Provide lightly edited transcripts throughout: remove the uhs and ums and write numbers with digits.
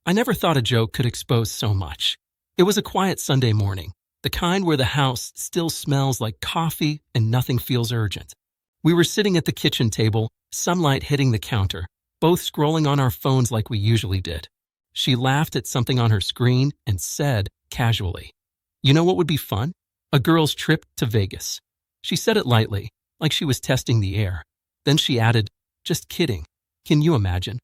I never thought a joke could expose so much. It was a quiet Sunday morning, the kind where the house still smells like coffee and nothing feels urgent. We were sitting at the kitchen table, sunlight hitting the counter, both scrolling on our phones like we usually did. She laughed at something on her screen and said, casually, "You know what would be fun? A girl's trip to Vegas." She said it lightly, like she was testing the air. Then she added, "Just kidding. Can you imagine?"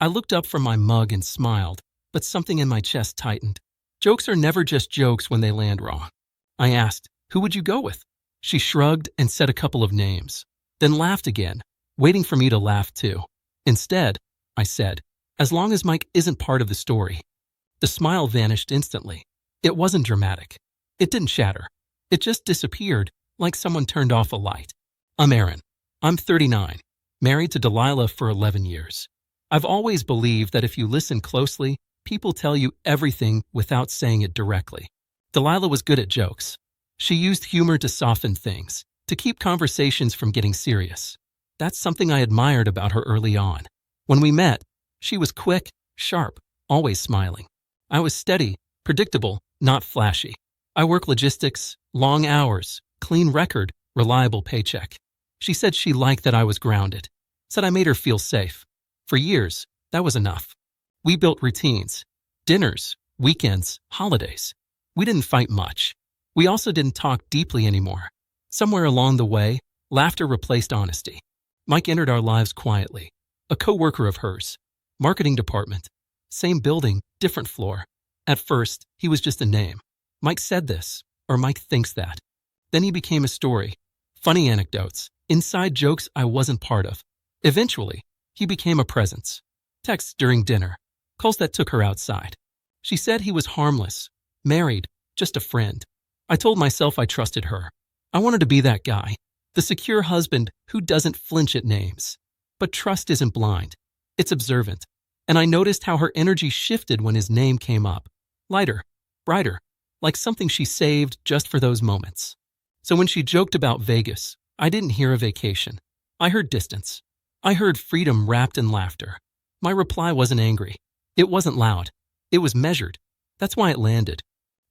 I looked up from my mug and smiled, but something in my chest tightened. Jokes are never just jokes when they land wrong. I asked, "Who would you go with?" She shrugged and said a couple of names, then laughed again, waiting for me to laugh too. Instead, I said, "As long as Mike isn't part of the story." The smile vanished instantly. It wasn't dramatic. It didn't shatter. It just disappeared, like someone turned off a light. I'm Aaron. I'm 39, married to Delilah for 11 years. I've always believed that if you listen closely, people tell you everything without saying it directly. Delilah was good at jokes. She used humor to soften things, to keep conversations from getting serious. That's something I admired about her early on. When we met, she was quick, sharp, always smiling. I was steady, predictable, not flashy. I work logistics, long hours, clean record, reliable paycheck. She said she liked that I was grounded, said I made her feel safe. For years, that was enough. We built routines, dinners, weekends, holidays. We didn't fight much. We also didn't talk deeply anymore. Somewhere along the way, laughter replaced honesty. Mike entered our lives quietly. A co-worker of hers. Marketing department. Same building, different floor. At first, he was just a name. Mike said this, or Mike thinks that. Then he became a story. Funny anecdotes, inside jokes I wasn't part of. Eventually, he became a presence. Texts during dinner, calls that took her outside. She said he was harmless, married, just a friend. I told myself I trusted her. I wanted to be that guy, the secure husband who doesn't flinch at names. But trust isn't blind. It's observant. And I noticed how her energy shifted when his name came up. Lighter, brighter, like something she saved just for those moments. So when she joked about Vegas, I didn't hear a vacation. I heard distance. I heard freedom wrapped in laughter. My reply wasn't angry. It wasn't loud. It was measured. That's why it landed.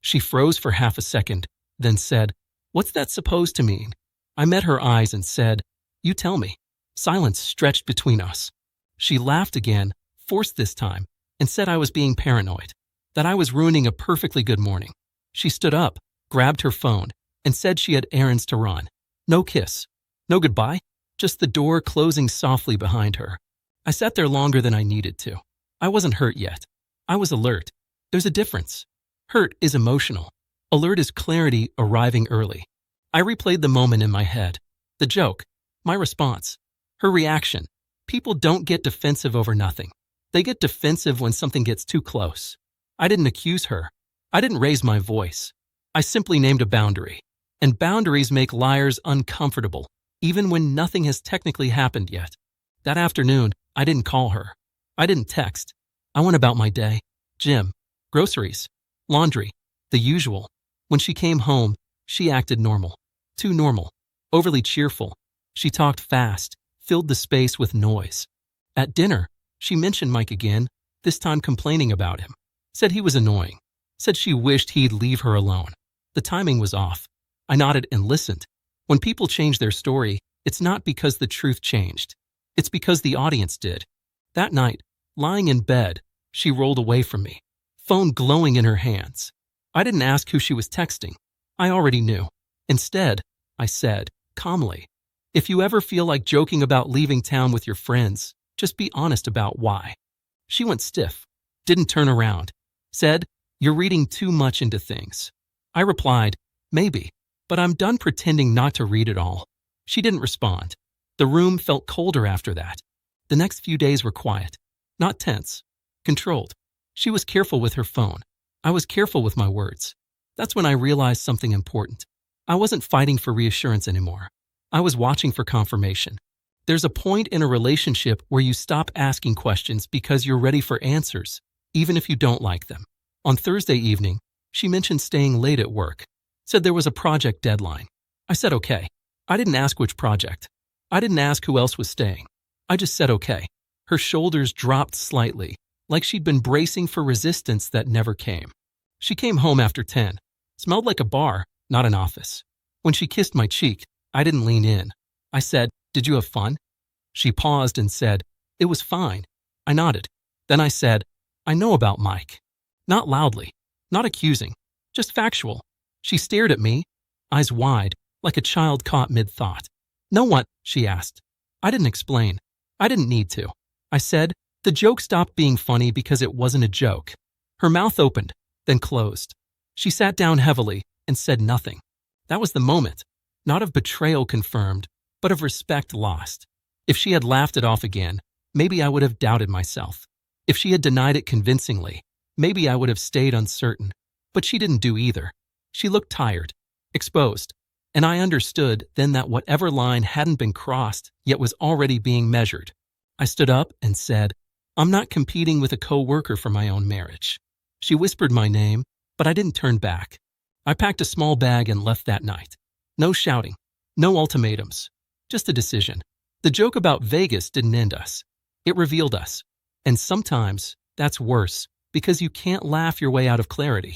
She froze for half a second, then said, "What's that supposed to mean?" I met her eyes and said, "You tell me." Silence stretched between us. She laughed again, forced this time, and said I was being paranoid, that I was ruining a perfectly good morning. She stood up, grabbed her phone, and said she had errands to run. No kiss. No goodbye. Just the door closing softly behind her. I sat there longer than I needed to. I wasn't hurt yet. I was alert. There's a difference. Hurt is emotional. Alert is clarity arriving early. I replayed the moment in my head. The joke. My response. Her reaction. People don't get defensive over nothing. They get defensive when something gets too close. I didn't accuse her. I didn't raise my voice. I simply named a boundary. And boundaries make liars uncomfortable, even when nothing has technically happened yet. That afternoon, I didn't call her. I didn't text. I went about my day. Gym, groceries, laundry, the usual. When she came home, she acted normal. Too normal. Overly cheerful. She talked fast, filled the space with noise. At dinner, she mentioned Mike again, this time complaining about him. Said he was annoying. Said she wished he'd leave her alone. The timing was off. I nodded and listened. When people change their story, it's not because the truth changed. It's because the audience did. That night, lying in bed, she rolled away from me, phone glowing in her hands. I didn't ask who she was texting. I already knew. Instead, I said, calmly, "If you ever feel like joking about leaving town with your friends, just be honest about why." She went stiff, didn't turn around, said, "You're reading too much into things." I replied, "Maybe, but I'm done pretending not to read it all." She didn't respond. The room felt colder after that. The next few days were quiet, not tense, controlled. She was careful with her phone. I was careful with my words. That's when I realized something important. I wasn't fighting for reassurance anymore. I was watching for confirmation. There's a point in a relationship where you stop asking questions because you're ready for answers, even if you don't like them. On Thursday evening, she mentioned staying late at work, said there was a project deadline. I said okay. I didn't ask which project. I didn't ask who else was staying. I just said okay. Her shoulders dropped slightly, like she'd been bracing for resistance that never came. She came home after 10, smelled like a bar, not an office. When she kissed my cheek, I didn't lean in. I said, "Did you have fun?" She paused and said, "It was fine." I nodded. Then I said, "I know about Mike." Not loudly, not accusing, just factual. She stared at me, eyes wide, like a child caught mid-thought. "No what?" she asked. I didn't explain. I didn't need to. I said, the joke stopped being funny because it wasn't a joke. Her mouth opened, then closed. She sat down heavily and said nothing. That was the moment, not of betrayal confirmed, but of respect lost. If she had laughed it off again, maybe I would have doubted myself. If she had denied it convincingly, maybe I would have stayed uncertain. But she didn't do either. She looked tired, exposed, and I understood then that whatever line hadn't been crossed yet was already being measured. I stood up and said, "I'm not competing with a co-worker for my own marriage." She whispered my name, but I didn't turn back. I packed a small bag and left that night. No shouting, no ultimatums, just a decision. The joke about Vegas didn't end us. It revealed us. And sometimes that's worse because you can't laugh your way out of clarity.